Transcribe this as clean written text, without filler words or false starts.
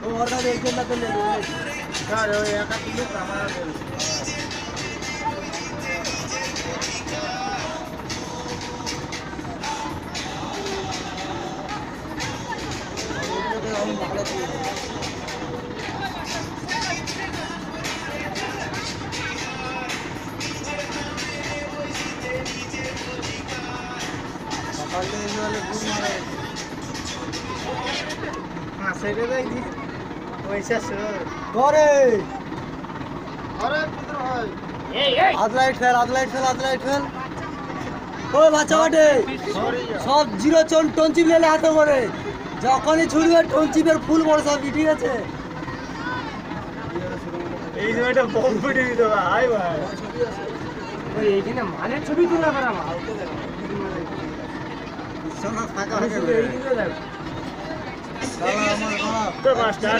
ওটা দেখছেন না তো নেবে স্যার ওই একা কিলো আমার সেটা দেখ দি পয়সা ধরে আরে পুত্র ভাই আদলাইট ফেল ও বাচ্চা বাটে সব জিরো টনচিপ লেলে হাতে করে যখনই ছুটবে টনচিপের ফুল বড় সব ঠিক আছে এই সময়টা বম ফুটে দিত ভাই ভাই ওই এইখানে মানের ছবি তোলা করা আমার সোনা ফাঁকা হয়ে এই গেল দিকে দেখ তো মাস্টার